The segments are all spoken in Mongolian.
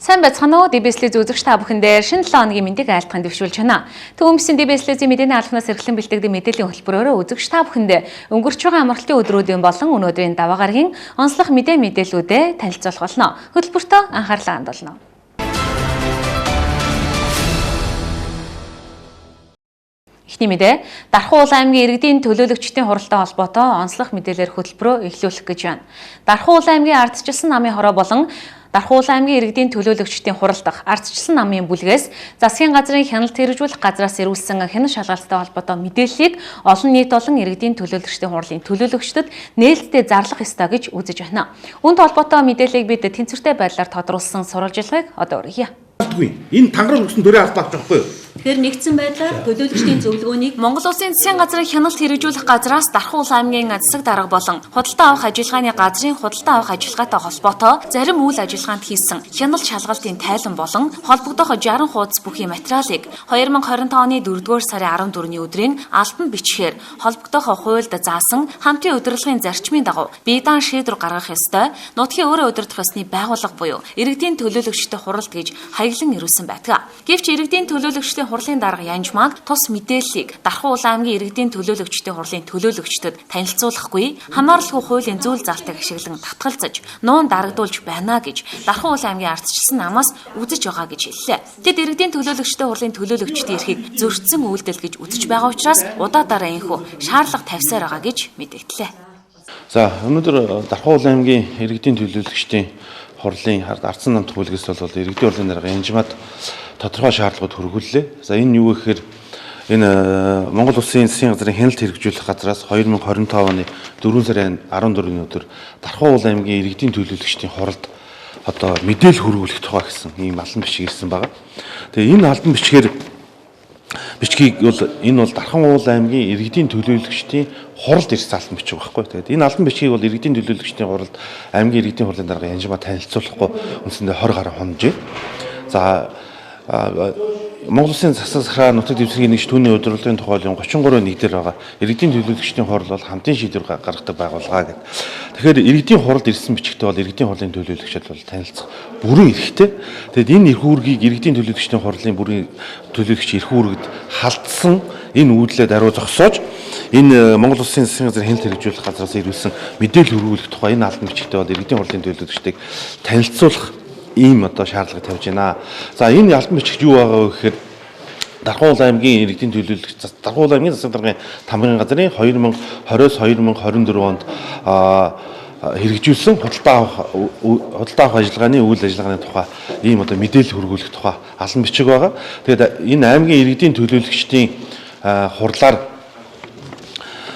Сайн байцгаана уу? DBS-ийн үзэгч та бүхэндээ шинэ 7 хоногийн мэндийг айлтгахын дэвшүүлж байна. Төмөсийн DBS-ийн мэдээний албанаас эрхлэн бэлтгэдэг мэдээллийн хөтөлбөрөөр үзэгч та бүхэндээ өнгөрч байгаа амралтын өдрүүдийн болон өнөөдрийн даваа гарагийн онцлог мэдээлүүдэд танилцуулах болно. Хөтөлбөртөө анхаарлаа хандуулна. Эхний мэдээ, Дархан улаан аймгийн иргэдийн төлөөлөгчдийн хуралтай холбоотой онцлог мэдээлэлээр хөтөлбөрөө эхлүүлэх гэж байна. Дархан улаан аймгийн ардчилсан намын хороо болон Дархан улаан аймгийн иргэдийн төлөөлөгчдийн хуралдах ардчилсан намын бүлгээс засгийн газрын хяналт хэрэгжүүлэх газраас ирүүлсэн хянал шалгалттай холбоотой мэдээллийг олон нийт болон иргэдийн төлөөлөгчдийн хурлын төлөөлөгчдөд нээлттэй зарлах ёстой гэж үзэж байна. Үүнтэй холбоотой мэдээллийг бид тэнцвэртэй байдлаар тодруулсан сурвалжилгыг одоо өргөе. Энэ тангараг өгсөн төрийн албаа авч байхгүй юу? Тэгэхээр нэгдсэн байдлаар төлөөлөгчдийн зөвлөгөөнийг Монгол Улсын засгийн газрын хяналт хэрэгжүүлэх газраас Дархан улаан аймгийн засаг дарга болон худалдаа авах ажиллагааны газрын худалдаа авах ажиллагаатай холбоотой зарим үйл ажиллагаанд хийсэн хяналт шалгалтын тайлан болон холбогдох 60 хуудас бүхий материалыг 2025 оны 4-р сарын 14-ний өдрийн альбан бичгээр холбогдох хуульд заасан хамтын удирдлагын зарчмын дагуу биедан шийдвэр гаргах ёстой нутгийн өөрөө удирдах ёсны байгууллага буюу иргэдийн төлөөлөгчдийн хуралд гэж хаяглан ирүүлсэн байдаг. Гэвч иргэдийн төлөөлөгчдийн хурлын дарга Янжмаг тус мэдээллийг Дархан улаан аймгийн иргэдийн төлөөлөгчдийн хурлын төлөөлөгчдөд танилцуулахгүй хамааралгүй хуулийн зүйл залтыг ашиглан татгалзаж нуун дарагдуулж байна гэж Дархан улаан аймгийн ардчилсан намаас үзэж байгаа гэж хэллээ. Тэд иргэдийн төлөөлөгчдийн хурлын төлөөлөгчдийн эрхийг зөрчсөн үйлдэл гэж үзэж байгаа учраас удаа энэхүү шаардлага тавьсаар байгаа гэж мэдээллээ. За өнөөдөр Дархан улаан аймгийн иргэдийн төлөөлөгчдийн хурлын ардсан намт бүлгээс бол иргэдийн хурлын дарга Янжмад тодорхой шаардлагууд хөрвүүллээ. За энэ юу гэхээр энэ Монгол Улсын засгийн газрын хяналт хэрэгжүүлэх газраас 2025 оны 4 сарын 14-ний өдөр Дархан улаан аймгийн иргэдийн төлөөлөгчдийн хуралд одоо мэдээлэл хөрвүүлэх тухай гэсэн ийм албан бичиг ирсэн байгаа. Тэгээ энэ албан бичгийг бол энэ бол Дархан улаан аймгийн иргэдийн төлөөлөгчдийн хуралд ирсэн албан бичиг байхгүй. Тэгээд энэ албан бичгийг бол иргэдийн төлөөлөгчдийн хуралд аймгийн иргэдийн хурлын дарга Янжмаа танилцуулахгүй үндсэндээ 20 гаруй хоножээ. За Монгол Улсын засаг нутаг дэвсгэрийн нэгж түүний удирдлагын тухайлын 33-ийн 1 дээр байгаа иргэдийн төлөөлөгчдийн хурал бол хамтын шийдвэр гаргадаг байгууллага гэдэг. Тэгэхээр иргэдийн хуралд ирсэн бичгтээ бол иргэдийн хурлын төлөөлөгчд бол танилцах бүрэн эрхтэй. Тэгэд энэ эрх үүргийг иргэдийн төлөөлөгчдийн хурлын бүрэн төлөөлөгч эрх үүрэгд халдсан энэ үйлдэлээ даруй зогсоож энэ Монгол Улсын засгийн газрын хяналт хэрэгжүүлэх газраас ирүүлсэн мэдээлэл хөрвүүлэх тухай энэ албан бичгтээ бол иргэдийн хурлын төлөөлөгчдийг танилцуулах ийм одоо шаардлага тавьж байна. За энэ албан бичигт юу байгаа вэ гэхээр Дархан улаан аймгийн иргэдийн төлөөлөгч Дархан улаан аймгийн засаг даргын тамгын газрын 2020-с 2024 онд хэрэгжүүлсэн худалдаа авах ажиллагааны үйл ажиллагааны тухай ийм одоо мэдээлэл хөрвүүлэх тухай албан бичиг байгаа. Тэгээд энэ аймгийн иргэдийн төлөөлөгчдийн хурлаар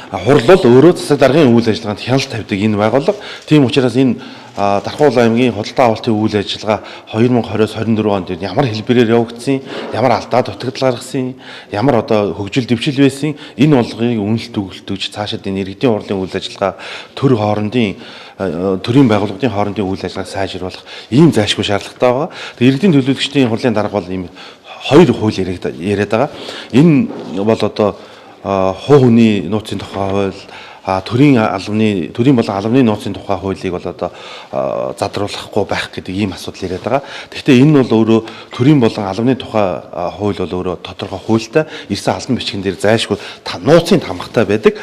хурал бол өөрөө засаг даргын үйл ажиллагаанд хяналт тавьдаг энэ байгууллага. Тийм учраас энэ Дархан улаан аймгийн худалдаа авалтын үйл ажиллагаа 2020-с 24 онд ямар хэлбэрээр явагдсан, ямар алдаа дутагдал гаргасан, ямар одоо хөгжил дэвшил байсан энэ болгыг үнэлт өгүүлж цаашид энэ иргэдийн хурлын үйл ажиллагаа төрийн байгууллагын хоорондын үйл ажиллагааг сайжруулах ийм зайлшгүй шаардлагатай байгаа. Тэгээ иргэдийн төлөөлөгчдийн хурлын дарга бол ийм хоёр хууль яриад байгаа. Энэ бол одоо хуу хөний нууцын тухай хууль төрийн болон албаны нууцын тухай хуулийг бол одоо задруулахгүй байх гэдэг ийм асуудал яриад байгаа. Гэхдээ энэ бол өөрөө төрийн болон албаны тухай хууль бол өөрөө тодорхой хуультай ирсэн албан бичгэн дээр зайлшгүй нууцын тамгатай байдаг.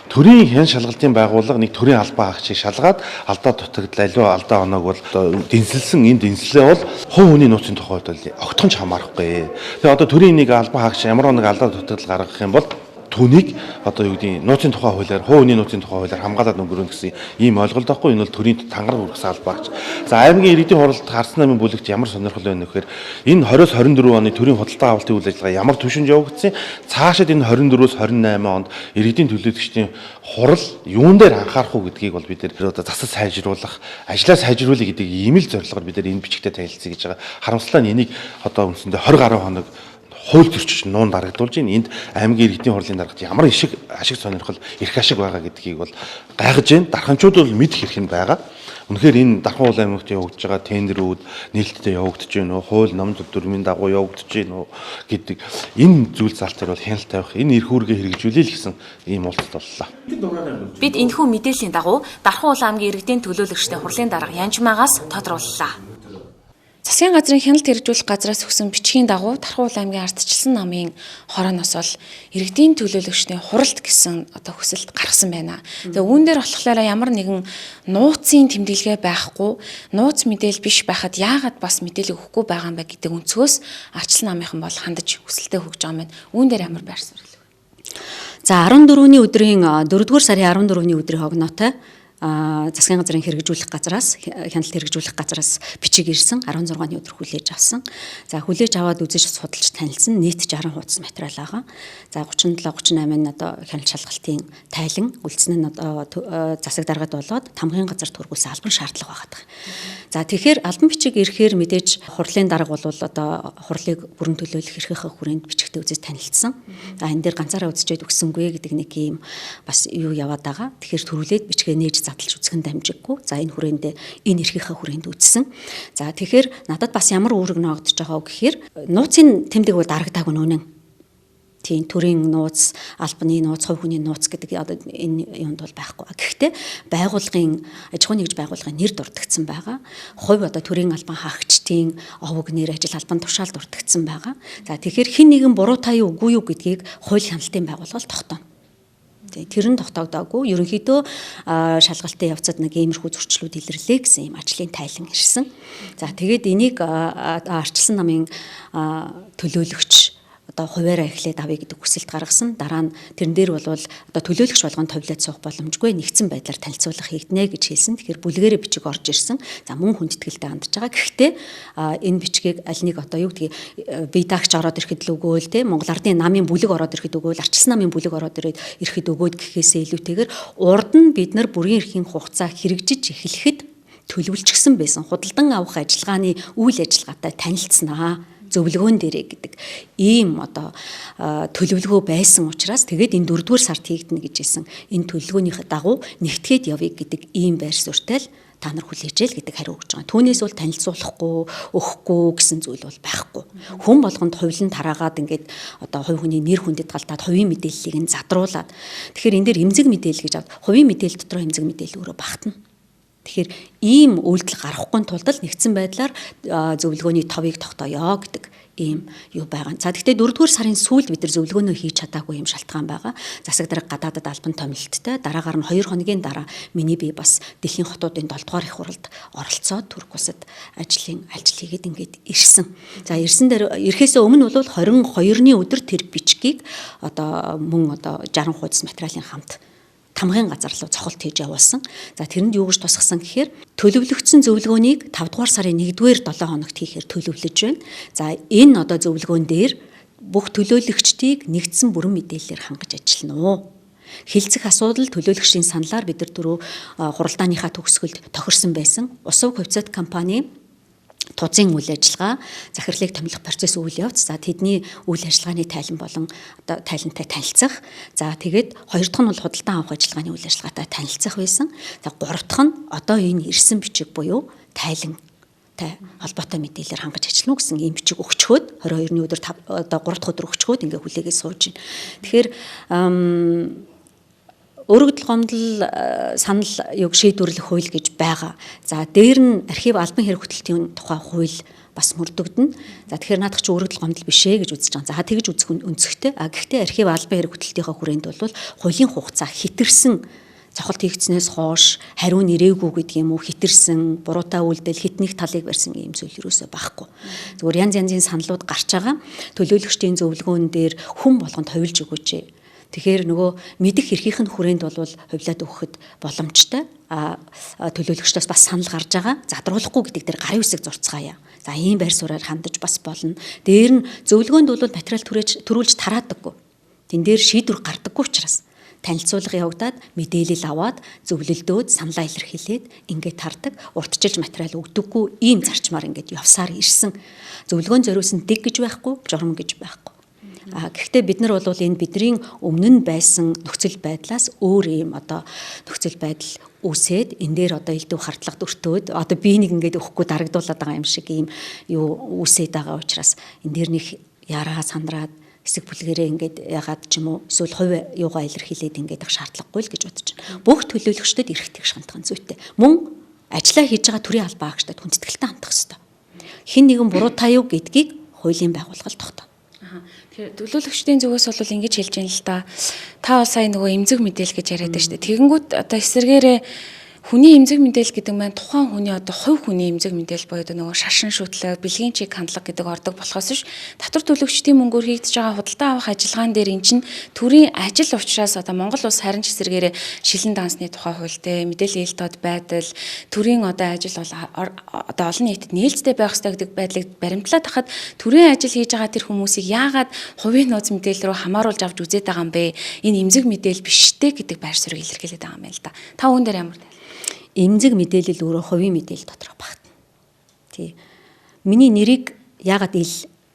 Төрийн хяналт шалгалтын байгууллага нэг төрийн албан хаагчийг шалгаад алдаа дутагдал аливаа алдаа оноог бол дэнсэлсэн энэ дэнслээ бол хуу хөний нууцын тухайд бол огтхонч хамаарахгүй. Тэгээ одоо төрийн нэг албан хаагч ямар нэг алдаа дутагдал гаргах юм бол түүнийг одоо юу гэдэг нууцын тухай хуулиар хуу хөний нууцын тухай хуулиар хамгаалаад өнгөрөөн гэсэн ийм ойлголт байхгүй. Энэ бол төрийн тангараг үргэсэн албаагч. За аймгийн иргэдийн хуралд харсан намын бүлэгт ямар сонирхол байна вэ гэхээр энэ 20-24 оны төрийн худалдаа авалтын үйл ажиллагаа ямар түвшинд явагдсан, цаашид энэ 24-с 28 онд иргэдийн төлөөлөгчдийн хурал юун дээр анхаарах уу гэдгийг бол бид нэр одоо засаж сайжруулах, ажлаа сайжруулах гэдэг ийм л зорилгоор бид нэр энэ бичгтээ танилцъя гэж байгаа. Харамсалтай нь энийг одоо үндсэндээ 20 гаруй хоног хууль төрчиж нуун дарагдуулж энд аймгийн иргэдийн хурлын даргад ямар ашиг сонирхол эрх ашиг байгаа гэдгийг бол гайхаж байна. Дарханчууд бол мэдэх хэрэг нь байгаа. Үнэхээр энэ Дархан улаан аймагт явагдаж байгаа тендерүүд нээлттэй явагдаж байна уу? Хууль ном дүрмийн дагуу явагдаж байна уу гэдэг энэ зүйл залтаар бол хяналт тавих, энэ эрх үүргээ хэрэгжүүлэе л гэсэн ийм уулзалт боллоо. Бид энэхүү мэдээллийн дагуу Дархан улаан аймгийн иргэдийн төлөөлөгчдийн хурлын дарга Янжмаагаас тодрууллаа. Засгийн газрын хяналт хэрэгжүүлэх газраас өгсөн бичгийн дагуу Тархуул аймгийн ардчилсан намын хорооноос бол иргэдийн төлөөлөгчдийн хуралд гэсэн одоо хүсэлт гаргасан байна. Тэгээ үүн дээр болохоор ямар нэгэн нууцын тэмдэглэгээ байхгүй, нууц мэдээлэл биш байхад яагаад бас мэдээлэл өгөхгүй байгаа юм бэ гэдэг өнцгөөс ардчилсан намынхан бол хандаж хүсэлтээ хөгж байгаа юм байна. Үүн дээр ямар байр суурь вэ? За 14-ний өдрийн 4-р сарын 14-ний өдрийн хогноотой засгийн газрын хэрэгжүүлэх газраас хяналт хэрэгжүүлэх газраас бичиг ирсэн 16-ны өдөр хүлээж авсан. За хүлээж аваад үзэж судалж танилцсан нийт 60 хуудас материал байгаа. За 37 38-ын одоо хяналт шалгалтын тайлан үлдсэн нь одоо засаг даргад болоод тамгын газар төргүүлсэн албан шаардлага байгаа. За тэгэхээр албан бичиг ирэхээр мэдээж хурлын дарга бол одоо хурлыг бүрэн төлөөлөх эрхийнхээ хүрээнд бичигтээ үзэж танилцсан. За энэ дээр ганцаараа үзчихэд өгсөнгүй гэдэг нэг юм бас юу яваад байгаа. Тэгэхээр төрүүлээд бичгээ нээж задлж үзэх нь дамжиггүй. За энэ хүрээндээ энэ эрхийнхээ хүрээнд үзсэн. За тэгэхээр надад бас ямар үүрэг ногдож байгаа вэ гэхээр нууцын тэмдэг бол дарагдаагүй нүнэн. Тийм төрийн нууц, албаны нууц, хувь хүний нууц гэдэг одоо энэ юмд бол байхгүй. Гэхдээ байгууллагын аж ахуйн нэгж байгууллагын нэр дурдгдсан байгаа. Хувь одоо төрийн албан хаагчдын овог нэр ажил албан тушаал дурдгдсан байгаа. За тэгэхээр хэн нэгэн буруу таа юу үгүй юу гэдгийг хууль хяналтын байгууллага тогтооно. Тэр нь тогтоогдоогүй. Ерөнхийдөө шалгалтын явцад нэг иймэрхүү зөрчлүүд илэрлээ гэсэн юм ажлын тайлан ирсэн. За тэгээд энийг ардчилсан намын төлөөлөгч одоо хуваараа эхлээд авъя гэдэг хүсэлт гаргасан. Дараа нь тэрэн дээр бол одоо төлөөлөгч болгонд товлоод суух боломжгүй нэгдсэн байдлаар танилцуулах хийгднэ гэж хэлсэн. Тэгэхээр бүлгэрээ бичиг орж ирсэн. За мөн хүндэтгэлтэй хандж байгаа. Гэхдээ энэ бичгийг аль нэг одоо юу гэдгийг бие даагч ороод ирэхэд л өгөөл те Монгол Ардын намын бүлэг ороод ирэхэд өгөөл ардчилсан намын бүлэг ороод ирэхэд өгөөд гэхээсээ илүүтэйгээр урд нь бид нар бүрийн эрхийн хугацаа хэрэгжиж эхлэхэд төлөвлөжсөн байсан худалдан авах ажиллагааны үйл ажиллагаатай танилцсанаа зөвлөгөөн дээрээ гэдэг ийм одоо төлөвлөгөө байсан учраас тэгээд энэ 4-р сард хийгдэнэ гэж хэлсэн. Энэ төлөвлөгөөнийхөө дагуу нэгтгэхэд явъя гэдэг ийм байр суурьтай л та нар хүлээжээ л гэдэг хариу өгч байгаа. Түүнээс бол танилцуулахгүй, өгөхгүй гэсэн зүйл бол байхгүй. Хүн болгонд хувилан тараагаад ингээд одоо хувь хүний нэр хүндэд галтаад хувийн мэдээллийг нь задруулаад тэгэхээр энэ дээр эмзэг мэдээлэл гэж авд. Хувийн мэдээлэл дотор эмзэг мэдээлэл өөрөө багтана. Тэгэхээр ийм үйлдэл гарахгүй тулд л нэгдсэн байдлаар зөвлөгөөний товыг тогтооё гэдэг ийм юу байгаа. За гэхдээ 4-р сарын сүүлд бид нар зөвлөгөөнөө хийж чадаагүй юм шалтгаан байгаа. Засаг дарга гадаадад албан томилттой дараагаар нь 2 хоногийн дараа миний бие бас дэлхийн хотуудын 7-р их хуралд оролцоод Турк улсад ажил хийгээд ингээд ирсэн. За ирсэн дээр ирэхээс өмнө бол 22-ны өдөр тэр бичгийг одоо мөн одоо 60 хуудас материалын хамт тамгын газар руу цохолт хийж явуулсан. За тэрэнд юу гэж тусгасан гэхээр төлөвлөгдсөн зөвлөгөөнийг 5-р сарын 1-р 7 хоногт хийхээр төлөвлөж байна. За энэ одоо зөвлөгөөн дээр бүх төлөөлөгчдийг нэгдсэн бүрэн мэдээллээр хангаж ажиллана уу? Хилцэх асуудал төлөөлөгчдийн саналаар бид нар түрүү хуралдааныхаа төгсгөлд тохирсон байсан. Усуг хувьцаат компани тузын үйл ажиллагаа, захирлыг томилох процесс үйл явц. За тэдний үйл ажиллагааны тайлан болон одоо тайлантай танилцах. За тэгээд 2 дахь нь бол худалдан авах ажиллагааны үйл ажиллагаатай танилцах байсан. За 3 дахь нь одоо энэ ирсэн бичиг буюу тайлантай холбоотой мэдээлэлээр хангаж ажиллана гэсэн ийм бичиг өгчхөөд 22-ны өдөр одоо 3 дахь өдөр өгчхөөд ингээ хүлээгээд сууж байна. Тэгэхээр өргөдөл гомдол санал юг шийдвэрлэх хууль гэж байгаа. За дээр нь архив албан хэрэг хөтөлтийн тухай хууль бас мөрдөгдөн. За тэгэхээр наадах чи өргөдөл гомдол биш ээ гэж үзэж байгаа. За тэгж үзэх өнцгтэй. Гэхдээ архив албан хэрэг хөтөлтийнхаа хүрээнд бол хуулийн хугацаа хэтэрсэн цохолт хийгдснээс хойш хариу нэрээгүй гэдэг юм уу хэтэрсэн буруутай үйлдэл хитнийг талыг барьсан юм зүйл юусоо байхгүй. Зүгээр янз янзын саналууд гарч байгаа. Төлөөлөгчдийн зөвлөгөөн дээр хүн болгонд хувилж өгөөч. Тэгэхээр нөгөө мэдих эрхийнх нь хүрээнд бол хувлаад өгөхөд боломжтой. Төлөөлөгчдөөс бас санал гарч байгаа. Задруулахгүй гэдэг дээр гарын үсэг зурцгаая. За ийм байр суурьаар хандаж бас болно. Дээр нь зөвлөгөөнд бол материал төрүүлж тараадаггүй. Тэн дээр шийдвэр гардаггүй учраас танилцуулга явагдаад мэдээлэл аваад зөвлөлдөөд саналаа илэрхийлээд ингээд тардаг. Уртчилж материал өгдөггүй ийм зарчмаар ингээд явсаар ирсэн. Зөвлөгөөн зориулсан дэг гэж байхгүй, журам гэж байхгүй. Гэхдээ бид нар бол энэ бидний өмнө нь байсан нөхцөл байдлаас өөр юм одоо нөхцөл байдал үсээд энэ дээр одоо элдв хардлага өртөөд одоо би нэг ингээд өгөхгүй дарагдуулаад байгаа юм шиг ийм юу үсээд байгаа учраас энэ дээр нэг яраа сандраад хэсэг бүлгэрээ ингээд ягаад ч юм уу эсвэл хувь юугаа илэрхийлээд ингээд их шаардлагагүй л гэж бодож байна. Бүх төлөөлөгчдөд эрхтгийж хандах нь зүйтэй. Мөн ажиллаа хийж байгаа төрийн албан хаагчдад хүндэтгэлтэй хандах хэрэгтэй. хэн нэгэн буруутай юу гэдгийг хуулийн байгууллага тогтоо. Тэгэхээр төлөөлөгчдийн зүгээс бол ингэж хэлж байна л да. Та бол сая нөгөө эмзэг мэдээлэл гэж яриад байна шүү дээ. Тэгэнгүүт одоо эсэргээрээ хүний эмзэг мэдээлэл гэдэг маань тухайн хүний одоо хувь хүний эмзэг мэдээлэл боёо нөгөө шашин шүтлэг, бэлгийн чиг хандлага гэдэг ордог болохоос биш татвар төлөгчдийн мөнгөөр хийгдэж байгаа худалдаа авах ажиллагаан дээр эн чинь төрийн ажил учраас одоо Монгол улс харин ч эсэргээрээ шилэн дансны тухай хуультай мэдээлэл ээлтод байдал төрийн одоо ажил бол одоо олон нийтэд нээлттэй байх ёстой гэдэг байдлыг баримтлаад хахад төрийн ажил хийж байгаа тэр хүмүүсийг яагаад хувийн нууц мэдээлэл рүү хамааруулж авч үзээд байгаа юм бэ? Энэ эмзэг мэдээлэл биш дээ гэдэг байр суурийг илэрхийлээд байгаа юм байна л да. Та үүн дээр ямар Эмзэг мэдээлэл өөрөө хувийн мэдээлэл доторх багтана. Тий. Миний нэрийг яагаад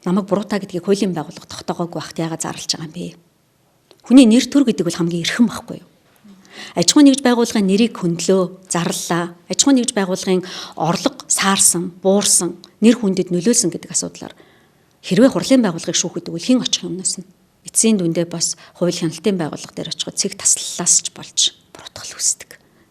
намайг буруутай гэдгийг хуулийн байгууллага тогтоогоогүй байхад яагаад зарлж байгаа юм бэ? Хүний нэр төр гэдэг бол хамгийн эрхэм байхгүй юу? Аж ахуйн нэгж байгууллагын нэрийг хөндлөө, зарлалаа. Аж ахуйн нэгж байгууллагын орлого саарсан, буурсан, нэр хүндэд нөлөөлсөн гэдэг асуудлаар хэрвээ хурлын байгууллагыг шүүхэд бол хэн очих юмнаас нь эцсийн дүндээ бас хууль хяналтын байгууллага дээр очиход цэг таслалаас ч болж буруутгал үүсдэг.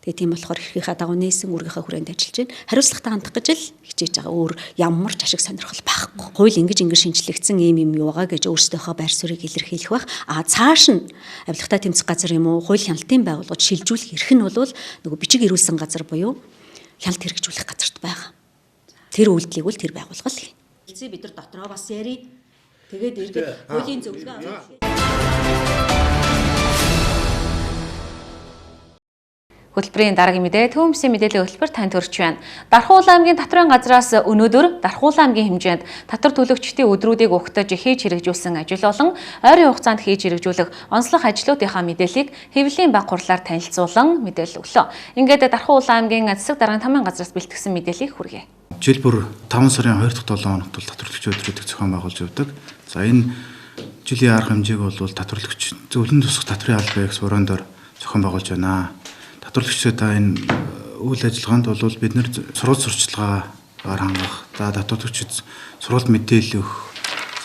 Тэгээ тийм болохоор эрхийнхаа дагуу нээсэн үргийнхаа хүрээнд ажиллаж байна. Хариуцлагатай хандах гэж л хичээж байгаа. Өөр ямар ч ашиг сонирхол байхгүй. Хууль ингэж шинжлэгдсэн юм юу байгаа гэж өөрсдийнхөө байр суурийг илэрхийлэх байх. Цааш нь авилгатай тэмцэх газар юм уу, хууль хяналтын байгууллагад шилжүүлэх эрх нь бол нөгөө бичиг ирүүлсэн газар буюу хяналт хэрэгжүүлэх газарт байгаа. Тэр үйлдэлийг бол тэр байгууллага л хийнэ. Бид нар дотроо бас яри. Тэгээд эргээд хуулийн зөвлөгөө Хөтөлбөрийн дараагийн мэдээ төвөмсийн мэдээллийн хөтөлбөр танд хүрч байна. Дархуул аймгийн татрын газраас өнөөдөр Дархуул аймгийн хэмжээнд татвар төлөгчдийн өдрүүдийг угтаж хийж хэрэгжүүлсэн ажил болон ойрын хугацаанд хийж хэрэгжүүлэх онцлог ажлуудынхаа мэдээллийг хэвлэлийн баг хурлаар танилцуулан мэдээлэл өглөө. Ингээд Дархуул аймгийн засаг даргын тамирын газраас бэлтгэсэн мэдээллийг хүргэе. Жил бүр 5 сарын 2 дахь 7 хоногт бол татвар төлөгч өдрүүдийг зохион байгуулж явдаг. За энэ жилийн арга хэмжээг бол татвар төлөгч зөвлөн тусах татрын албаа X өрөөндөө зохион байгуулж байна. Татварлагчдаа энэ үйл ажиллагаанд бол бид нэр сурвалж сурчлагаагаар хангах, за татварлагчид сурвалж мэдээлэл өгөх,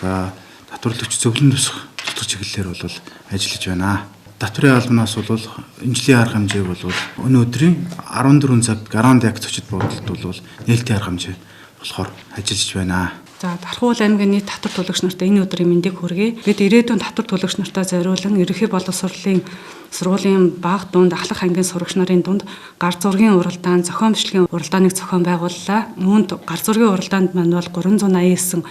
за татварлагч зөвлөн тусах цэцэг чиглэлээр бол ажиллаж байна. Татварын албанаас бол энэ жилийн арга хэмжээг бол өнөөдрийн 14 цаг гарант акт зочид буудалд бол нээлттэй арга хэмжээ болохоор ажиллаж байна. За Дархуул аймгийн нийт татвар төлөгч нартай энэ өдрийн мэндийг хүргэе. Бид ирээдүйн татвар төлөгч нартай зориулан ерөнхий боловсролын сургуулийн баг дунд ахлах ангийн сурагч нарын дунд гар зургийн уралдаан, зохион бичлэгийн уралдааныг зохион байгууллаа. Үүнд гар зургийн уралдаанд маань бол 389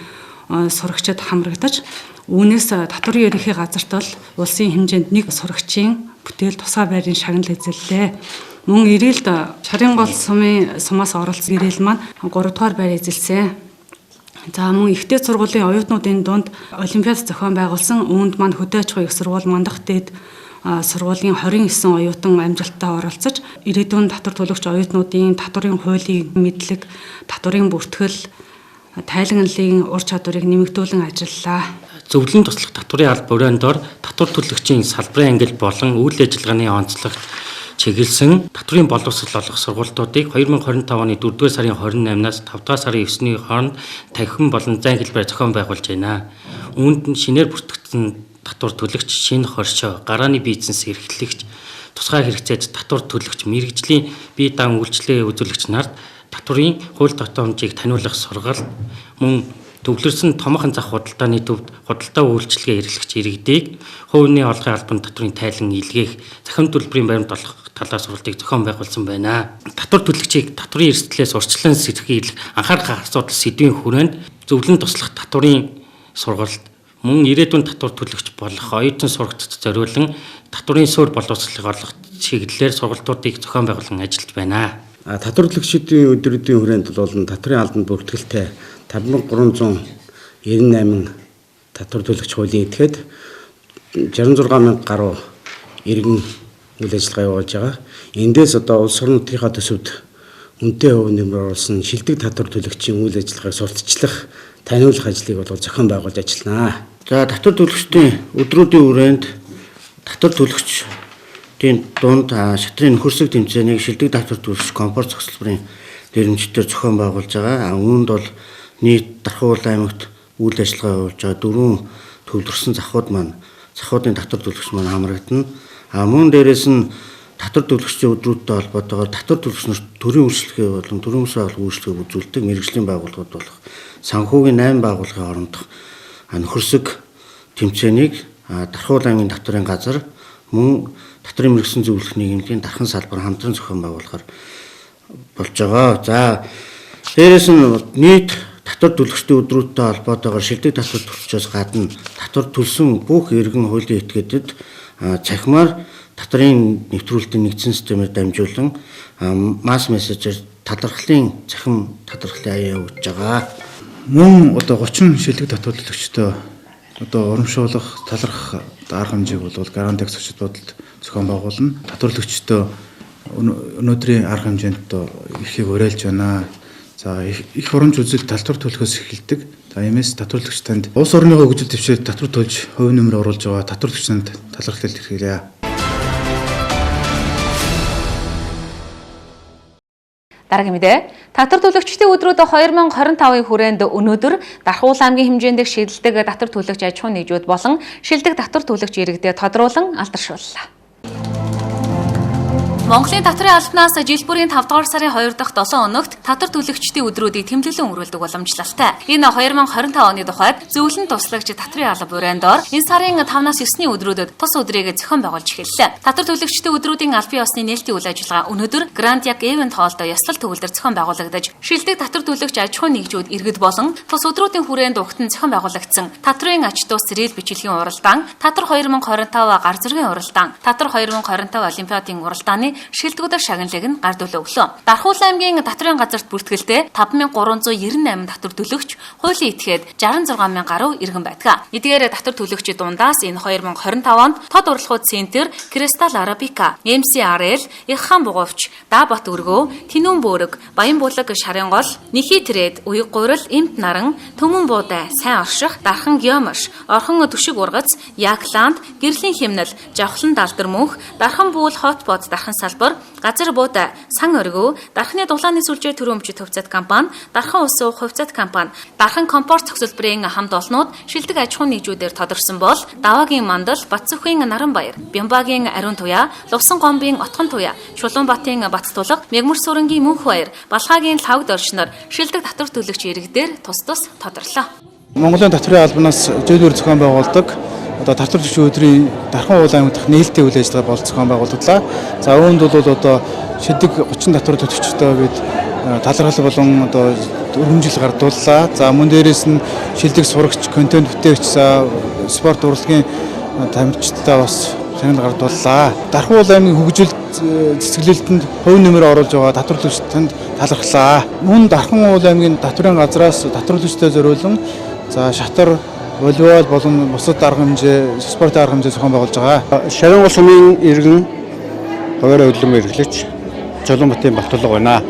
сурагчид хамрагдаж, үүнээс татварын ерөнхий газарт бол улсын хэмжээнд нэг сурагчийн бүтээл тусгай байрын шагнал эзэллээ. Мөн ирээлд Шарын гол сумаас оролцсон ирээл маань 3 дугаар байр эзэлсэн. За мөн ихтэй сургуулийн оюутнуудын дунд олимпиад зохион байгуулсан. Үүнд маань хөдөө аж ахуйн их сургууль Мандах дээд сургуулийн 29 оюутан амжилттай оролцож ирээдүйн татвар төлөгч оюутнуудын татварын хуулийн мэдлэг, татварын бүртгэл, тайлагналын ур чадварыг нэмэгдүүлэн ажиллалаа. Зөвлөн туслах татварын алба өрөөндөө татвар төлөгчийн салбарын ангил болон үйл ажиллагааны онцлогт чиглэсэн татварын боловсрол олох сургалтуудыг 2025 оны 4-р сарын 28-наас 5-р сарын 9-ний хооронд танхим болон зайн хэлбэрээр зохион байгуулж байна. Үүнд нь шинээр бүртгэгдсэн татвар төлөгч, шинэ хоршоо, гарааны бизнес эрхлэгч, тусгай хэрэгцээд татвар төлөгч, мэргэжлийн бие даан үйлчлэгээ үзүүлэгч нарт татварын хууль тогтоомжийг таниулах сургалт, мөн төвлөрсөн томоохон зах худалдааны төвд худалдаа үйлчлэгээ эрхлэгч иргэдийг хувийн олгын албанд татварын тайлан илгээх, захин төлбөрийн баримт олох талаас сургалтыг зохион байгуулсан байна. Татвар төлөгчийг татварын эрсдлээс урьдчилан сэргийлэх анхаарах асуудал сэдвийн хүрээнд зөвлөн туслах татварын сургалт, мөн ирээдүйн татвар төлөгч болох оюутан сурагчдад зориулан татварын суурь боловсролыг олох чиглэлээр сургалтуудыг зохион байгуулан ажиллаж байна. Татвар төлөгчдийн өдрүүдийн хүрээнд бол татварын албанд бүртгэлтэй 5398 татвар төлөгч хуулийн этгээд 66000 гаруй иргэн үйл ажиллагаа явуулж байгаа. Эндээс одоо улс орон нутгийнхаа төсөвд үнэтэй хувь нэмэр оруулсан шилдэг татвар төлөгчийн үйл ажиллагааг сурталчлах, таниулах ажлыг бол зохион байгуулж ажиллана. За татвар төлөгчдийн өдрүүдийн хүрээнд татвар төлөгчдийн дунд шатрын нөхөрсөг тэмцээнийг шилдэг татвар төлөгч комфорт зохицлын дэрэмжтээр зохион байгуулж байгаа. Үүнд бол нийт Дархуул аймагт үйл ажиллагаа явуулж байгаа 4 төвлөрсөн захуудын татвар төлөгч маань хамрагдана. Мөн дээрээс нь татвар төлөгчдийн өдрүүдтэй холбоотойгоор татвар төлөгч нарт төрийн үйлчлэгээ болон төрийн усаа олох үйлчлэгээ үзүүлдэг мэргэжлийн байгууллагууд болох санхүүгийн 8 байгууллагын хоорондох нөхөрсөг тэмцээнийг Дархуул аймгийн татварын газар мөн татварын мэргэжлийн зөвлөх нийгмийн дархан салбар хамтран зохион байгуулахаар болж байгаа. За дээрээс нь нийт татвар төлөгчдийн өдрүүдтэй холбоотойгоор шилдэг татвар төлөгчөөс гадна татвар төлсөн бүх иргэн хуулийн этгээдэд цахимаар татварын нэвтрүүлэлтийн нэгдсэн системээр дамжуулан масс мессежээр талархлын цахим талархлын аяа өгч байгаа. Мөн одоо 30 шилдэг татвар төлөгчдөө одоо урамшуулах, талархах арга хэмжээг бол гарантиг зочид бодолд зохион байгуулна. Татвар төлөгчдөө өнөөдрийн арга хэмжээнд одоо эрхийг уриалж байна. За их хурамч үзэл татвар төлөхөөс эхэлдэг. За иймээс татвар төлөгч танд улс орныхоо хөгжил дэвшээд татвар төлж хувь нэмэр оруулж байгаа татвар төлөгчөнд талархал илэрхийлье. Дараагийн мэдээ. Татвар төлөгчдийн өдрүүд 2025-ын хүрээнд өнөөдөр Дархуул аймгийн хэмжээнд шилдэг татвар төлөгч аж ахуйн нэгжүүд болон шилдэг татвар төлөгч иргэдэд тодруулан алдаршууллаа. Монголын татварын албанаас жил бүрийн 5 дугаар сарын 2 дахь 7 өнөخت татвар төлөгчдийн өдрүүдийг тэмдэглэн өргөлдөг уламжлалтай. Энэ 2025 оны тухайд зөвлөн туслагч татварын алба бүрээндор энэ сарын 5-наас 9-ний өдрүүдэд тус өдрийг зохион байгуулж эхэллээ. Татвар төлөгчдийн өдрүүдийн албан ёсны нээлтийн үйл ажиллагаа өнөөдөр Гранд Яг Эвент Холлдо ёслол төгөлдөр зохион байгуулагдаж, шилдэг татвар төлөгч аж ахуйн нэгжүүд иргэд болон тус өдрүүдийн хүрээнд угтан зохион байгуулагдсан татварын ач дус зэрэл бичлэгийн уралдаан, татвар 2025 гар зэргийн уралдаан, татвар 2025 олимпиадын уралдааны шилдэгдэх шагналыг нь гардуулж өглөө. Дархуул аймгийн татварын газарт бүртгэлтэй 5398 татвар төлөгч, хуулийн этгээд 66000 гаруй иргэн байдаг. Эдгээр татвар төлөгчид дундаас энэ 2025 онд тод урлагууд Центр, Кристал Арабика, MCRL, Их хаан бугуувч, Даабат өргөө, Тинүүн бөөрөг, Баян булаг шарын гол, Нэхий трэд, Уяг гурил, Эмт наран, Төмөн буудай, Сайн орших, Дархан геомш, Орхон түшиг ургац, Якланд, Гэрлийн химнэл, Жавхлан далдар мөнх, Дархан бүүл хотбод дархан салбар, газар буудай, сан өргөө, Дарханы дулааны сүлжээ төрөмчид хувьцаат компани, Дархан ус уух хувьцаат компани, Дархан компорт цогцлбарын хамт олнууд шилдэг аж ахуйн нэгжүүдээр тодорсон бол Даваагийн мандал, Батцүхийн Наранбаяр, Бямбагийн Ариун туяа, Лувсан гомбын Отхон туяа, Чулуунбатын Баттулга, Мягмар сүрэнгийн Мөнх баяр, Балхаагийн Лавд орчноор шилдэг татвар төлөгч иргэдээр тус тус тодорлоо. Монголын татварын албанаас зөөлөр зохион байгуулдаг одоо татвар төлөгчийн өдрийн Дархан уул аймаг дахь нээлттэй үйл ажиллагаа болж зохион байгуулагдлаа. За үүнд бол одоо шилдэг 30 татвар төлөгчтэй бид талархал болон одоо өргөмжил гардууллаа. За мөн дээрээс нь шилдэг сурагч, контент бүтээгч, спорт урлагийн тамирчидтай бас шагнал гардууллаа. Дархан уул аймгийн хөгжилд цэцгэлэлтэнд хувь нэмэр оруулж байгаа татвар төлөгчдөнд талархлаа. Мөн Дархан уул аймгийн татварын газраас татвар төлөгчдөд зориулан за шатар, волейбол болон бусад арга хэмжээ, спортын арга хэмжээ зохион байгуулж байгаа. Шарын улсны иргэн хуваарь хөдлөм эрхлэж Чулуунбатын Баттулга байна.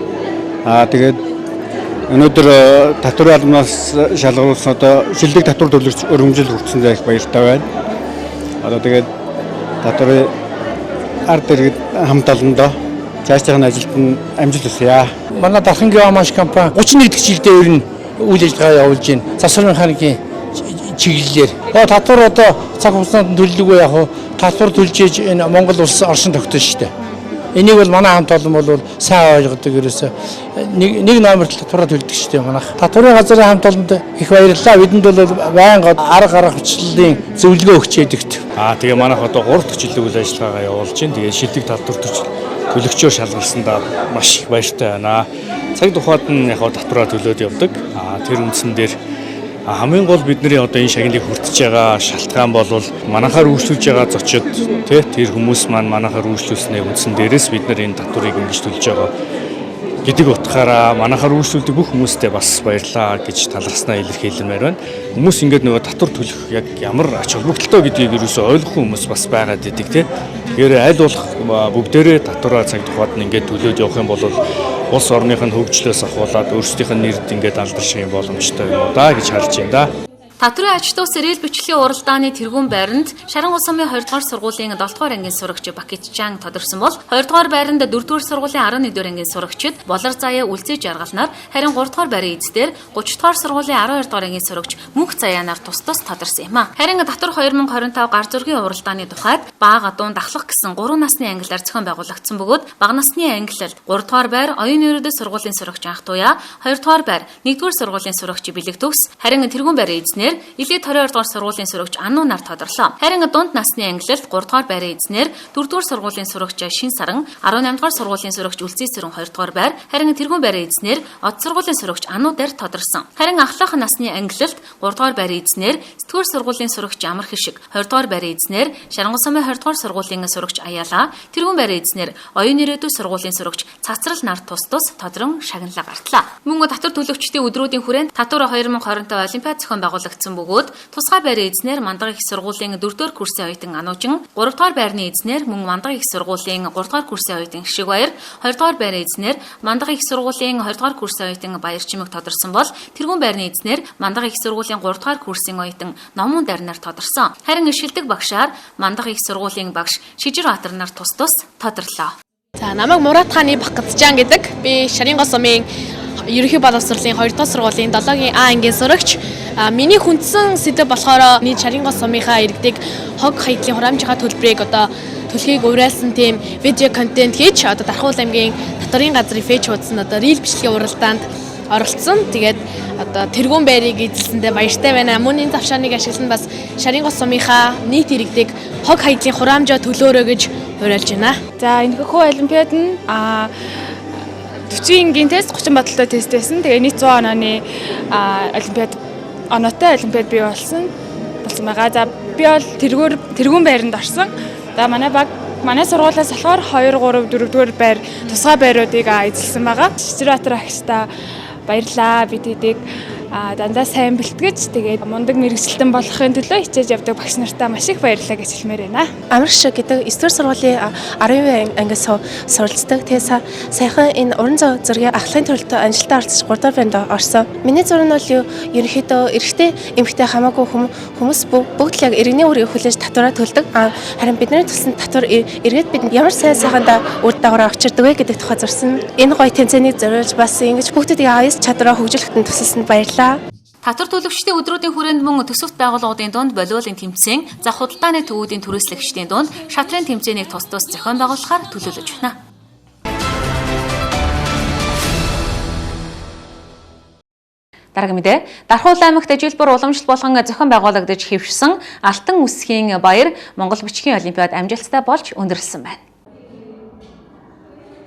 Тэгээд өнөөдөр татварын албанаас шалгаруулсан одоо шилдэг татвар төлөгч өргөмжил хүртсэн их баяртай байна. Одоо тэгээд татварын ард иргэд хамт олондоо цаашдын ажилд нь амжилт хүсье. Манай Дархан геомаш компани 31 дэх жилдээ ер нь үйл ажиллагаа явуулж байна. Засвар механикийн чиглэлээр. Татвар одоо цаг хугацаанд төлөлгүй яг хуу татвар төлж иж энэ Монгол улс оршин тогтсон шүү дээ. Энийг бол манай хамт олон бол сайн ойлгодог ерөөсөө нэг номерт татвараа төлдөг шүү дээ манайх. Татварын газрын хамт олонд их баярлалаа. Бидэнд бол байнга арга хэмжээлийн зөвлөгөө өгч ядагт. Тэгээ манайх одоо 3 дахь жилийн үйл ажиллагаагаа явуулж байна. Тэгээ шилдэг татвар төлөгчөө шалгалсандаа маш их баяртай байна. Цаг тухайд нь яг татвараа төлөөд явдаг. Тэр үндсэн дээр хамгийн гол бидний одоо энэ шагналыг хүртэж байгаа шалтгаан бол манайхаар үйлчлүүлж байгаа зочид тэр хүмүүс маань манайхаар үйлчлүүлснээ үндсэн дээрээс бид нар энэ татварыг ингэж төлж байгаа гэдэг утгаараа манайхаар үйлчлүүлдэг бүх хүмүүстээ бас баярлалаа гэж талархснаа илэрхийлмээр байна. Хүмүүс ингээд нөгөө татвар төлөх яг ямар ач холбогдолтой гэдгийг ерөөсөө ойлгохгүй хүмүүс бас байгаад идэг тийм. Тэгэхээр аль болох бүгдээрээ татвараа цаг тухайд нь ингээд төлөөд явах юм бол улс орных нь хөгжлөөс ахуулаад өөрсдийнх нь нэрд ингээд алдарших юм боломжтой юм да гэж харж байна да. Татварын аж тус эрэл бичлэгийн уралдааны тэргүүн байранд Шаран улс сумын 2 дугаар сургуулийн 7 дугаар ангийн сурагч Бакитчан тодорсон бол 2 дугаар байранд 4 дугаар сургуулийн 11 дугаар ангийн сурагчид Болор Заяа үлзий жаргалнаар харин 3 дугаар байрын эздэр 30 дугаар сургуулийн 12 дугаар ангийн сурагч Мөнх Заяанаар тус тодорсон юм а. Харин татвар 2025 гар зургийн уралдааны тухайд бага гадуун дахлах гэсэн 3 насны ангиллаар зохион байгуулагдсан бөгөөд бага насны ангиллалд 3 дугаар байр оюун ерөөдөд сургуулийн сурагч Анх Туяа, 2 дугаар байр 1 дугаар сургуулийн сурагч Бэлэг Төгс, харин тэргүүн байрын эзнэр Илээ 22 дугаар сургуулийн сурагч Анну нар тодорлоо. Харин дунд насны ангиллалд 3 дугаар байрын эзнэр 4 дугаар сургуулийн сурагч Шин Саран, 18 дугаар сургуулийн сурагч Үлзий Сэрэн 2 дугаар байр, харин тэргүүн байрын эзнэр Од сургуулийн сурагч Анну дээр тодорсон. Харин ахлах насны ангиллалд 3 дугаар байрын эзнэр сэтгүүр сургуулийн сурагч Амар Хишиг, 20 дугаар байрын эзнэр Шарангол сумын 20 дугаар сургуулийн сурагч Аяла, тэргүүн байрын эзнэр оюун ирээдүйн сургуулийн сурагч Цацрал нар тус тодрон шагналаа гартлаа. Мөн татвар төлөгчдийн өдрүүдийн хүрээнд татвар 2025 олимпиад зохион байгуулагдсан бөгөөд тусгай байрын эзнэр Мандаг их сургуулийн 4-р курсын оюутан Ануужин, 3 дугаар байрны эзнэр мөн Мандаг их сургуулийн 3 дугаар курсын оюутан Хишиг Баяр, 2 дугаар байрны эзнэр Мандаг их сургуулийн 2 дугаар курсын оюутан Баяр Чимэг тодорсон бол тэргүүн байрны эзнэр Мандаг их сургуулийн 3 дугаар курсын оюутан Номон Дарнаар тодорсон. Харин шилдэг багшаар Мандаг их сургуулийн багш Шижир Баатар нар тус тодорлоо. За намайг Мурат хааны Бакитчан гэдэг. Би Шарингол сумын ерөнхий боловсролын 2 дугаар сургуулийн 7-гийн А ангийн сурагч. Миний хүндсэн сэдэв болохоор нийт Шарингол сумынхаа иргэдэг хог хаягдлын хураамжийнхаа төлбөрийг төлхийг уриалсан тийм видео контент хийж Дархуул аймгийн татварын газрын фэйж хуудсан рил бичлэгийн уралдаанд оролцсон. Тэгээд тэргүүн байрыг эзэлсэндээ баяртай байна. Мөн энэ завшааныг ашиглан бас Шарингол сумынхаа нийт иргэдэг хог хаягдлын хураамжаа төлөөрэй гэж уриалж байна. За энэхүү олимпиад нь 40 энгийн тест 30 баталтай тест байсан. Тэгээ нийт 100 онооны олимпиад оноотой олимпиад бий болсон байгаа. За би бол тэргүүн байранд орсон. За манай сургуулиас болохоор 2, 3, 4-р байр тусгай байруудыг эзэлсэн байгаа. Шижир Баатар агштаа баярлаа. Бид эдийг дандаа сайн бэлтгэж тэгээд мундаг мэргэжилтэн болохын төлөө хичээж явдаг багш нартаа маш их баярлалаа гэж хэлмээр байна. Амар Хишиг гэдэг 9 дугаар сургуулийн 12 ангиас суралцдаг. Тэгээд саяхан энэ уран зургийн ахлахын төрөлтөд амжилтаа орцож 3 дугаар байранд орсон. Миний зураг нь бол ерөнхийдөө эрэгтэй эмэгтэй хамаагүй хүмүүс бүгд л яг иргэний үрийг хүлээж татвараа төлдөг. Харин бидний төлсөн татвар эргээд бид ямар сайн сайхандаа үр дагавар авчирдаг вэ гэдэг тухай зурсан. Энэ гоё тэмцээнийг зориулж бас ингэж бүгдийг аяс чадвараа хөгжүүлэхэд тусалсанд баярлалаа. Татвар төлөгчдийн өдрүүдийн хүрээнд мөн төсөвт байгууллагуудын дунд волейболын тэмцээн, за худалдааны төвүүдийн түрээслэгчдийн дунд шатрын тэмцээнийг тус зохион байгуулахаар төлөвлөж байна. Дараагийн мэдээ, Дархуул аймагт ажилбар уламжлалт болгон зохион байгуулагдаж хэвшсэн Алтан үсгийн баяр Монгол бичгийн олимпиад амжилттай болж өндөрлсөн байна.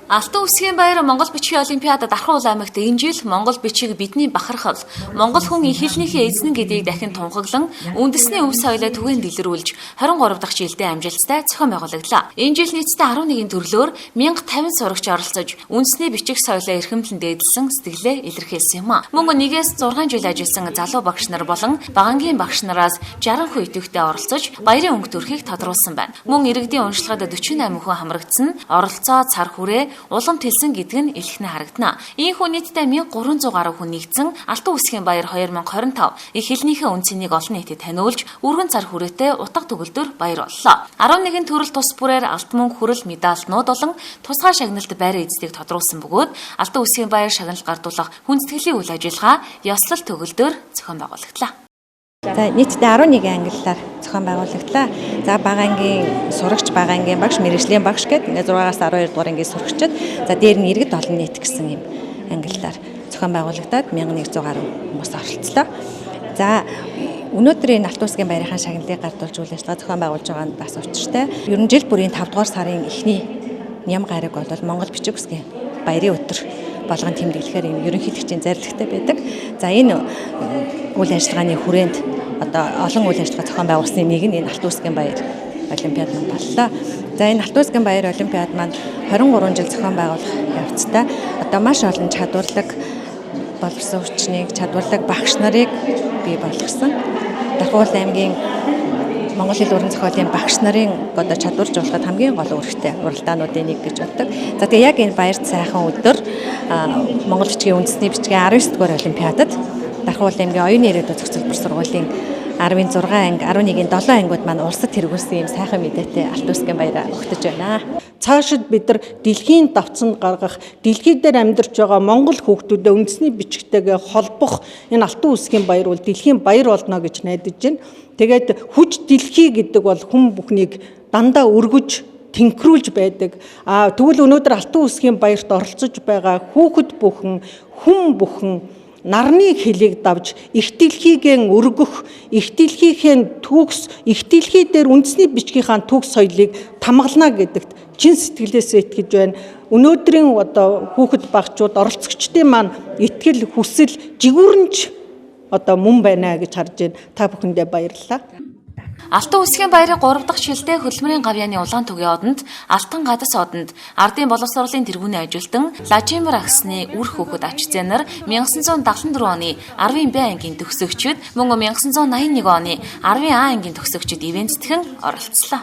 Алтан үсгийн баяр Монгол бичгийн олимпиад Дархуул аймагт энэ жил Монгол бичиг бидний бахархал, Монгол хүн эхлэлнийхээ эзэн гэдгийг дахин тунхаглан үндэсний өв соёлоо түгээн дэлгэрүүлж 23 дахь жилдээ амжилттай зохион байгуулагдлаа. Энэ жил нийтдээ 11 төрлөөр 1050 сурагч оролцож үндэсний бичиг соёлоо эрхэмлэн дээдлсэн сэтгэлээ илэрхийлсэн юм а. Мөн 1-6 жил ажилласан залуу багш нар болон багангийн багш нараас 60 хүн идэвхтэй оролцож баярын өнгө төрхийг тодруулсан байна. Мөн иргэдийн уншлагад 48 хүн хамрагдсан, оролцоо цар хүрээ улам тэлсэн гэдэг нь илхнэ харагдана. Ийхүү нийтдээ 1300 гаруй хүн нэгдсэн Алтан үсгийн баяр 2025 их хэлнийхээ үнцнийг олон нийтэд таниулж өргөн цар хүрээтэй утга төгөлдөр баяр боллоо. 11 төрөл тус бүрээр алт мөнгө хүрэл медальтнууд болон тусгай шагналт байраа эздийг тодруулсан бөгөөд Алтан үсгийн баяр шагналт гардуулах хүндэтгэлийн үйл ажиллагаа ёслол төгөлдөр зохион байгуулагдлаа. За нийтдээ 11 ангиллаар зохион байгуулагдлаа. За бага ангийн сурагч, бага ангийн багш, мэргэжлийн багш гэдэг ингээд 6-аас 12 дугаар ангийн сурагчид за дээр нь иргэд олон нийт гэсэн юм ангиллаар зохион байгуулагдаад 1100 гаруй хүмүүс оролцлоо. За өнөөдөр энэ Алтан үсгийн баярын шагналыг гардуулж үйл ажиллагаа зохион байгуулж байгаа нь бас учиртай. Ер нь жил бүрийн 5 дугаар сарын эхний ням гараг бол Монгол бичиг үсгийн баярын өдөр болгон тэмдэглэхээр юм ерөнхийлөгчийн зарилгатай байдаг. За энэ үйл ажиллагааны хүрээнд одоо олон үйл ажиллагаа зохион байгуулсны нэг нь энэ Алтан үсгийн баяр олимпиад маань боллоо. За энэ Алтан үсгийн баяр олимпиад маань 23 жил зохион байгуулах явцдаа одоо маш олон чадварлаг боловсон хүчнийг, чадварлаг багш нарыг бий болгосон. Дархуул аймгийн Монгол хэл уран зохиолын багш нарын одоо чадварж болоход хамгийн гол үүрэгтэй уралдаануудын нэг гэж боддог. За тэгээ яг энэ баярт сайхан өдөр Монгол бичгийн үндэсний бичгийн 19 дугаар олимпиадад Дархан уулын аймгийн оюуны ирээдүйн зохицолбор сургуулийн 16 анги, 11-ийн 7 ангиуд маань улсад хэрэгжүүлсэн ийм сайхан мэдээтэй Алт Усгийн баяраа өгтөж байна. Цаашид бид нар дэлхийн давцанд гаргах, дэлхий дээр амьдарч байгаа Монгол хүүхдүүдэд үндэсний бичгтэйгээ холбох энэ Алтан Усгийн баяр бол дэлхийн баяр болно гэж найдаж байна. Тэгээд хүч дэлхий гэдэг бол хүн бүхнийг дандаа өргөж тэнхрүүлж байдаг. Тэгвэл өнөөдөр Алтан Усгийн баярт оролцож байгаа хүүхэд бүхэн, хүн бүхэн нарны хөлийг давж их дэлхийгэн өргөх, их дэлхийнхээ төгс, их дэлхий дээр үндэсний бичгийнхаа төгс соёлыг тамгална гэдэгт чин сэтгэлээсээ итгэж байна. Өнөөдрийн одоо хүүхэд багчууд, оролцогчдын маань итгэл, хүсэл жигүүрэнч одоо мөн байна гэж харж байна. Та бүхэндээ баярлалаа. Алтан Усгийн баярын 3 дахь шилдэ хөдөлмөрийн гавьяаны улаан түгийн одонд, Алтан гадас одонд ардын боловсролын тэргүүний ажилтан Владимир Агсны үр хүүхэд ач зээнэр 1974 оны 10-ын Б ангийн төгсөгчид мөн 1981 оны 10-ын А ангийн төгсөгчид ивэнцтгэн оролцлоо.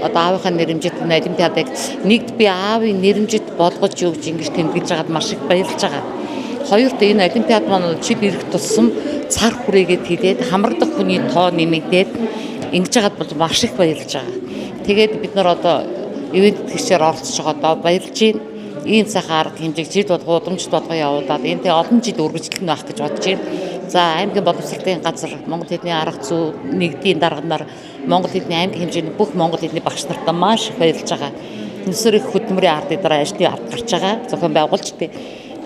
Одоо аавынхаа нэрэмжит олимпиадыг нэгд би аавын нэрэмжит болгож өгч ингэж тэмдэглэж байгаад маш их баярлж байгаа. Хоёрт энэ олимпиад маань чиг ирэх тусам цар хүрээгээд хилээд хамрагдах хүний тоо нэмэгдээд ингэж байгаад бол маш их баярлж байгаа. Тэгээд бид нар одоо ивент гişээр оролцож байгаа одоо баярлж байна. Ийм сайхан арга хэмжээг жид бол гудамжид болгоо явуулаад энэ олон жил үргэлжлэх нь байх гэж бодож байна. За аймгийн боловсролын газар Монгол Хэлний арга зүй нэгдийн дарганаар Монгол Хэлний аймгийн хэмжээний бүх Монгол Хэлний багш нартай маш их баярлж байгаа. Нүсэр их хөдөлмөрийн ардын дараа ажлын арга гарч байгаа. Зохион байгуулж тээ.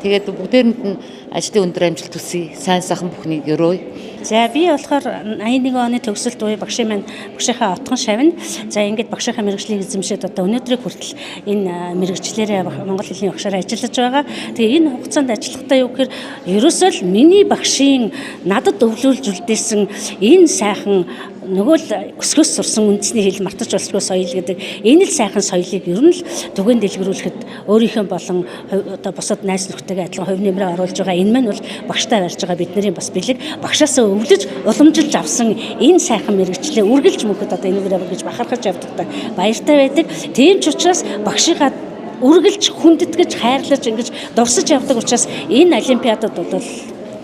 Тэгээд бүгдээрэнд нь ажлын өндөр амжилт хүсье. Сайн сайхан бүхнийг өрөөе. За би болохоор 81 оны төгсөлт үе багшийн маань багшийнхаа отгон шавна. За ингээд багшийнхаа мэргэжлийг эзэмшээд одоо өнөөдрийг хүртэл энэ мэргэжлэрээ Монгол хэлний багшаар ажиллаж байгаа. Тэгээ энэ хугацаанд ажиллахдаа юу гэхээр ерөөсөө л миний багшийн надад өвлүүлж үлдээсэн энэ сайхан нөгөө л өсгөөс сурсан үндэсний хэл мартаж болсгүй соёл гэдэг энэ л сайхан соёлыг ер нь л түгээн дэлгэрүүлэхэд өөрийнхөө болон одоо бусад найз нөхдөйгээ адилхан хувь нэмрээ оруулж байгаа энэ маань бол багштай барьж байгаа бидний бас бэлэг багшаасаа өвлөж уламжилж авсан энэ сайхан мэргэжлээ үргэлж мөнхөд одоо энэгээр гэж бахархаж явдагтай баяртай байдаг. Тийм ч учраас багшийнхаа үргэлж хүндэтгэж хайрлаж ингэж дурсаж явдаг учраас энэ олимпиадад бол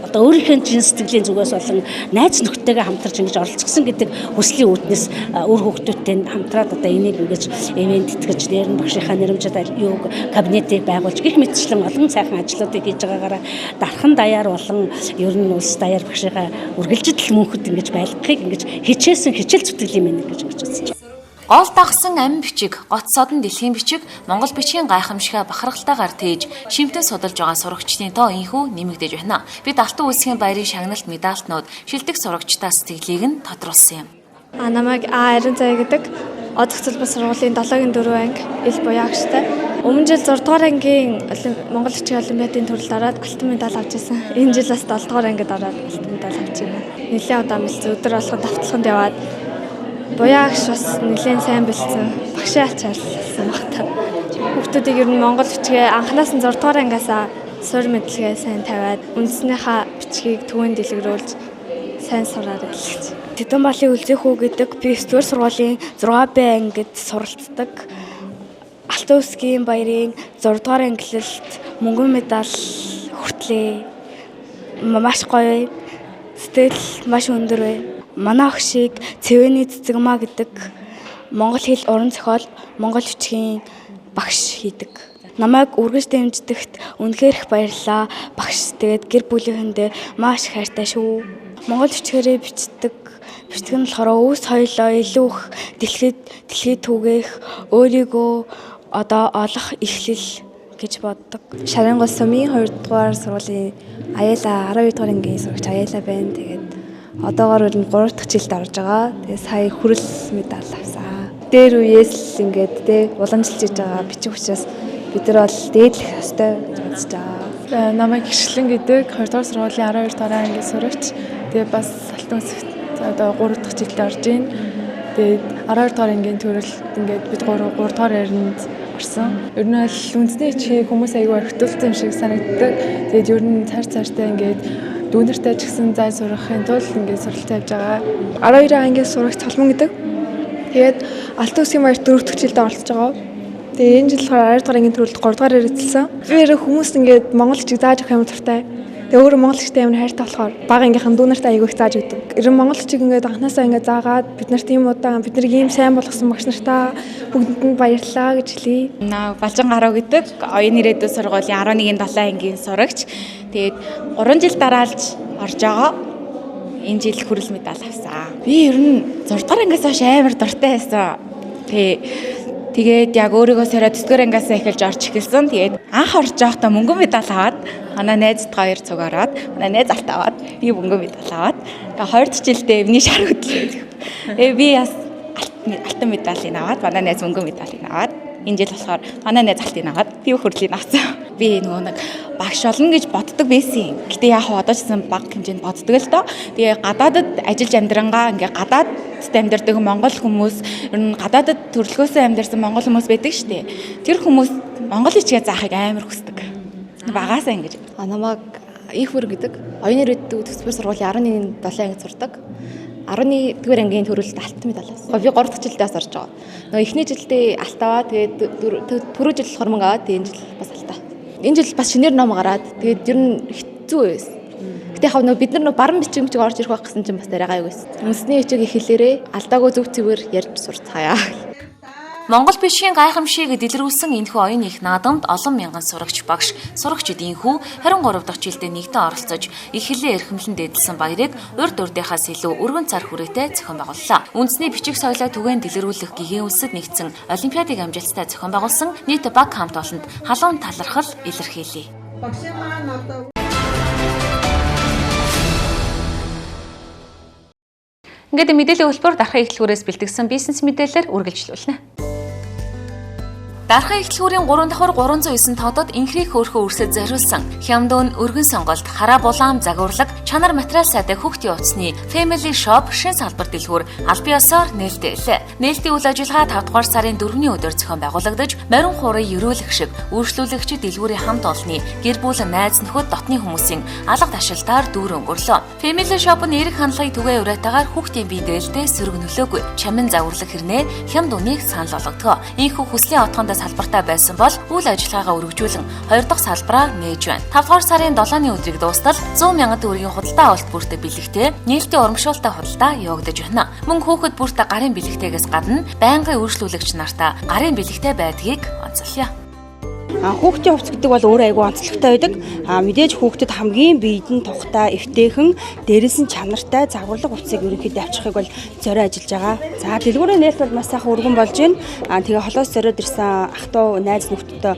одоо өөрийнхөө чин сэтгэлийн зүгээс болон найз нөхдөйгээ хамтарч ингэж оролцсон гэдэг хүслийн үүднээс өөр хүүхдүүдтэй хамтраад одоо энийг ингэж ивент итгэж дээр нь багшийнхаа нэрмжид юуг кабинетыг байгуулж гих мэтчлэн олон сайхан ажлуудыг хийж байгаагаараа дархан даяар болон ер нь улс даяар багшийнхаа үргэлжил мөнхөд ингэж байлгахыг ингэж хичээсэн хичээл зүтгэлийн мэн гэж үзэж байна. Гол дагсан амин бичиг, гоц содон дэлхийн бичиг, Монгол бичгийн гайхамшигаа бахархалтайгаар тээж, шимтэн судалж байгаа сурагчдын тоо инхүү нэмэгдэж байна. Бид Алтан Усгийн баярын шагналт медальтнууд шилдэг сурагчдаас сэтгэлийг нь тодруулсан юм. Намайг Арин Зай гэдэг од зохицолбор сургуулийн 7-гийн 4 анги ил буян агштай. Өмнө жил 6 дугаар ангийн Монгол бичгийн олимпиадын төрөлд ороод алтан медаль авч ирсэн. Энэ жил бас 7 дугаар ангид ороод алтан медаль авч ирсэн. Нэлээд удаан бэлдсэн. Өдөр болгон давталханд яваад буян агш бас нэлээд сайн бэлдсэн. Багшаа ачаалсан багтаа. Хүүхдүүдийг ер нь Монгол бичгээ анханаас нь 6 дугаар ангиасаа сур мэдлэгээ сайн тавиад үндэснийхаа бичгийг түгээн дэлгэрүүлж сайн сураад эхэлж. Тэдэн балын үлзэхүү гэдэг би 9 дугаар сургуулийн 6Б ангид суралцдаг. Алтан Усгийн баярын 6 дугаар ангилалд мөнгөн медаль хүртлээ. Маш гоё. Сэтгэл маш өндөр бай. Манай охшиг Цэвэний Цэцэгмаа гэдэг Монгол хэл уран зохиол Монгол бичгийн багш хийдэг. Намайг үргэлж дэмждэгт үнэхээр их баярлалаа. Багш тэгээд гэр бүлийнхэндээ маш их хайртай шүү. Монгол бичгээрээ бичдэг. Бичдэг нь болохоор өвс соёлоо илүү их дэлхийд түгээх, өөрийгөө одоо олох эхлэл гэж боддог. Шарингол сумын 2 дугаар сургуулийн Аяла 12 дугаар ангийн сурагч Аяла байна. Тэгээд одоогоор нь 3 дахь жилд орж байгаа. Тэгээд сая хүрэл медаль авсан. Дээр үеэс л ингээд те уламжилж иж байгаа бичих учраас бид нар бол дээдлэх ёстой гэж бодож байгаа. Намайг Гişлэн гэдэг 2 дугаар сургуулийн 12 дугаар ангийн сурагч. Тэгээд бас Алтан Усгт одоо 3 дахь жилд орж байна. Тэгээд 12 дугаар ангийн төрөлд ингээд бид 3 дугаар яринд орсон. Ер нь бол үндэсний чиг хүмүүс аягүй орхитуулсан юм шиг санагддаг. Тэгээд ер нь цаашдаа ингээд дүүнэртэй ч гэсэн зай сурахын тулд ингээд суралцаа явж байгаа. 12 ангийн сурагч Цолмон гэдэг. Тэгээд Алтан Усгийн баярт 4 дахь жилд оролцож байгаа. Тэгээ энэ жил болохоор 12 дугаар ангийн төрөлд 3 дугаар эзэлсэн. Тэр хүмүүс ингээд монгол чиг зааж өгөх юм дуртай. Тэгээ өөрөө монголчтай амар хайртай болохоор бага ангийнхан дүү нартай аягүй их зааж өгдөг. Ер нь монголчиг ингээд анхнаасаа ингээд заагаад бид нарт ийм удаан бид нарыг ийм сайн болгосон багш нартаа бүгдэнд баярлалаа гэж хэлье. Балжин гарав гэдэг оюуны ирээдүйн сургуулийн 11-7 ангийн сурагч. Тэгээд 3 жил дараалж орж байгаа. Энэ жил хүрэл медаль авсан. Би ер нь 6 дугаар ангиас хойш амар дуртай байсан. Тэгээд яг өөрийгөө сороод 9 дугаар ангиас эхэлж орж эхэлсэн. Тэгээд анх орж явахдаа мөнгөн медаль аваад, манай найзтайгаа 2 цуг ороод, манай найз алт аваад, би мөнгөн медаль аваад. Тэгээд 2 дахь жилдээ миний шар хөдлөө. Би бас алтан медалийн аваад, манай найз мөнгөн медалийн аваад. Энэ жил болохоор манай найз алтын аваад, би хөрлийн авсан. Би нөгөө нэг багш болно гэж боддог байсан. Гэтэ яг одоо ч гэсэн бага хэмжээнд боддог л доо. Тэгээ гадаадад ажиллаж амьдрангаа ингээ гадаадд амьдардаг монгол хүмүүс, ер нь гадаадад төрөлхөөсөө амьдарсан монгол хүмүүс байдаг шүү дээ. Тэр хүмүүс монгол хичгээ заахыг амар хүсдэг. Багаасаа ингэж. Намайг Ихвэр гэдэг оюуны ирээдүйн төсвөр сургуулийн 11-7 ангид сурдаг. 11-р ангийн төрөлд алтан медаль авсан. Би 3 дахь жилдээ орж байгаа. Нөгөө эхний жилдээ алт аваад тэгээд түрүү жил болохоор мөнгө аваад энэ жил бас алтаа. Энэ жил бас шинээр ном гараад тэгээд ер нь хэцүү байсан. Гэтэ яг нөгөө бид нар нөгөө баран бичиг орж ирэх байх гэсэн чинь бас арай гайгүй байсан. Үндэсний хичээг ихлээрээ алдаагүй зөв цэвэр ярьж сурцгаая. Монгол бичгийн гайхамшиг дэлгэрүүлсэн энэхүү оюуны их наадамд олон мянган сурагч багш, сурагчид инхүү 23 дахь жилдээ нэгдэн оролцож ихлээ эрхэмлэн дэдэлсэн баярыг урд урдынхаас илүү өргөн цар хүрээтэй зохион байгууллаа. Үндэсний бичиг соёлоо түгээн дэлгэрүүлэх гэгээн улсад нэгдсэн олимпиадыг амжилттай зохион байгуулсан нийт баг хамт олонд халуун талархал илэрхийлье. Ингээд мэдээллийн хөтөлбөр дарахын эхлэлгүүрээс бэлтгэсэн бизнес мэдээлэлээр үргэлжлүүлнэ. Дарахын эхлэлгүүрийн 3 давхар 309 тоодод инхрийг хөөрхөө үрсэд зориулсан Хямдын өргөн сонголт, хараа булаам загварлаг, чанар материал сайтай хүүхдийн утасны Family Shop шин салбар дэлгүүр аль биесээр нээлттэй. Нээлтийн үйл ажиллагаа 5 дугаар сарын 4-ний өдөр зохион байгуулагдаж, морин хуурыг ерөөлөх шиг үйлчлүүлэгчид дэлгүүрийн хамт олонны гэр бүл найз нөхөд дотны хүмүүсийн алга ташилтаар дүүр өнгөрлөө. Family Shop-ын эрэг хандлагыг түгээ уриатаагаар хүүхдийн бие дээлтэй сөрөг нөлөөгүй. Чамин загварлаг хэрнээ Хямд үнийг санал болгодог. Ийхүү хүслийн отгонд салбартай байсан бол үйл ажиллагаагаа өргөжүүлэн 2 дахь салбараа нээж байна. 5 дугаар сарын 7-ны өдрийг дуустал 100 мянган төгрөгийн худалдаа авалт бүртээ бэлэгтээ нээлттэй урамшуултаа худалдаа явагдаж байна. Мөн хүүхэд бүртээ гарын бэлэгтэйгээс гадна байнгын үйлчлүүлэгч нартаа гарын бэлэгтэй байдгийг онцолъё. Хүүхдийн хувцас гэдэг бол өөрөө айгүй онцлогтой байдаг. Мэдээж хүүхдэд хамгийн биедэн тухтай, эвтэйхэн, дээрээс нь чанартай загварлаг хувцсыг ерөнхийдөө авчихыг бол зорио ажиллаж байгаа. За дэлгүүрийн нээлт бол маш сайхан өргөн болж байна. Тэгээ холоос зориод ирсэн ах トゥ найз нөхдөдөө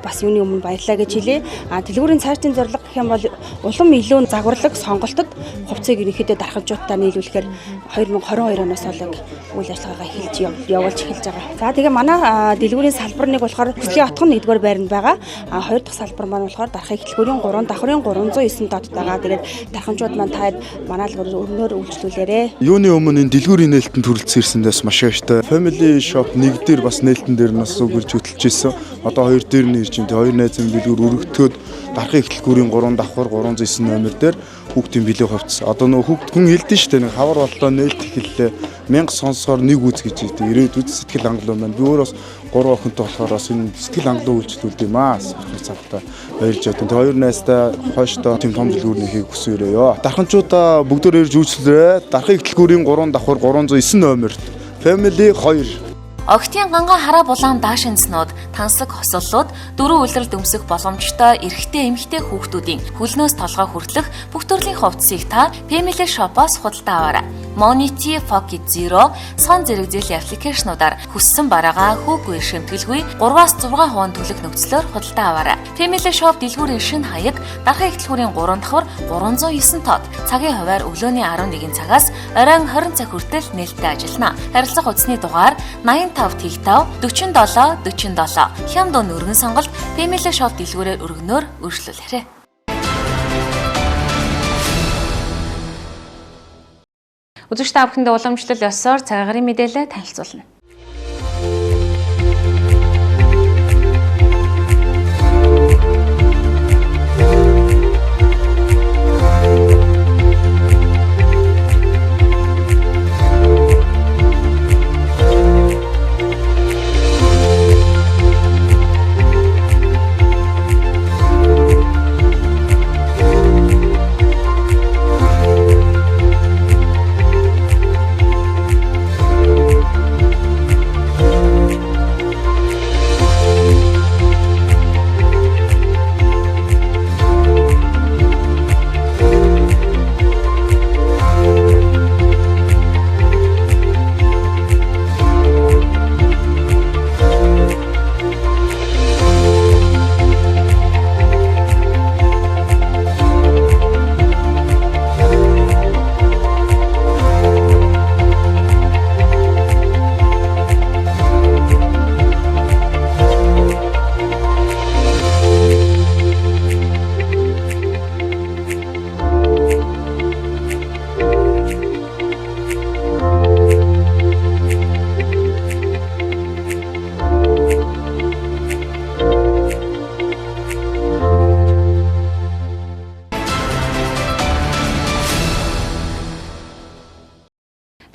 бас юуны өмнө баярлалаа гэж хэлье. Дэлгүүрийн цаашдын зорилго гэх юм бол улам илүү загварлаг сонголтод хувцсыг ерөнхийдөө дархамжуудаа нийлүүлэхээр 2022 оноос бол үйл ажиллагаагаа эхэлж явуулж эхэлж байгаа. За тэгээ манай дэлгүүрийн салбар нэг болохоор хүслийн отгон 1-р байранд байгаа. 2 дахь салбар маань болохоор дарахын эхлэлгүүрийн 3 давхрын 309 дот байгаа. Тэгээд дархамжууд маань таад манай л өрнөөр үйлчлүүлээрэ. Юуны өмнө энэ дэлгүүрийн нээлтэнд хүрэлцэн ирсэндээс маш баяртай. Family Shop 1 дээр бас нээлтэн дээр нас өгөрж хөтлөж ирсэн. Одоо 2 дээр нь ирж байна. 2 найзын дэлгүүр өргөтгөөд дарахын эхлэлгүүрийн 3 давхар 309 номер дээр хүүхдийн билээ хувцас. Одоо нөгөө хүүхд хүн хэлдэж штэ нэг хавар боллоо нээлт эхэллээ. 1000 сонсоор нэг үз гэж хэлдэг. Ирээдүйд сэтгэл хангалуун байна. Би өөрөөс 3 охинтой болохоор бас энэ сэтгэл хангалуун үйлчлүүлдэг юм аа. Цавтаа баярлж байна. Тэгээ 2 найзтай хойштоо тийм том дэлгүүрнийхийг хүсээрээ. Дарханчуудаа бүгдөө ирж үйлчлээрээ. Дарахын эхлэлгүүрийн 3 давхар 309 номерт Family 2 Огтын ганга хараа булаан даашинзнууд, тансаг хосоллууд, дөрөв үйлрэл дөмсөх боломжтой эрэгтэй эмэгтэй хүүхдүүдийн хөлнөөс толгой хүртэлх бүх төрлийн хувцсыг та Family Shop-оос худалдаа аваарай. Monity Pocket Zero сон зэрэг зээлийн аппликейшнуудаар хүссэн бараагаа хүүгүй шимтгэлгүй 3-6 хувийн төлөх нөхцлөөр худалдаа аваарай. Family Shop дэлгүүрийн шинэ хаяг дарахын эхлэлгүүрийн 3 давхар 309 тод цагийн хуваар өглөөний 11 цагаас оройн 20 цаг хүртэл нээлттэй ажиллана. Харилцах утасны дугаар 85 47 47 Хямдын өргөн сонголт Family Shop дэлгүүрээр өргөнөөр өөрчлөлөөрэй. Үзэгч та бүхэндээ уламжлал ёсоор цагаагаар мэдээлэл танилцуулна.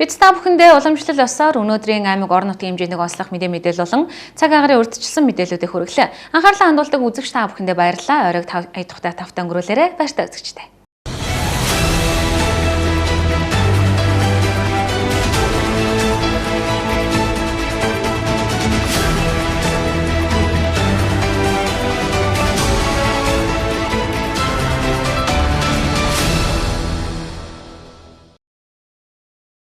Бид та бүхэндээ уламжлал ёсоор өнөөдрийн аймаг орон нутгийн хэмжээний онцлог мэдээлэл болон цаг агарын урьдчилсан мэдээллүүдийг хүргэлээ. Анхаарлаа хандуулдаг үзэгч та бүхэндээ баярлалаа. Оройг 5 дахь өнгөрүүлээрэ баяртай үзэгчтэй.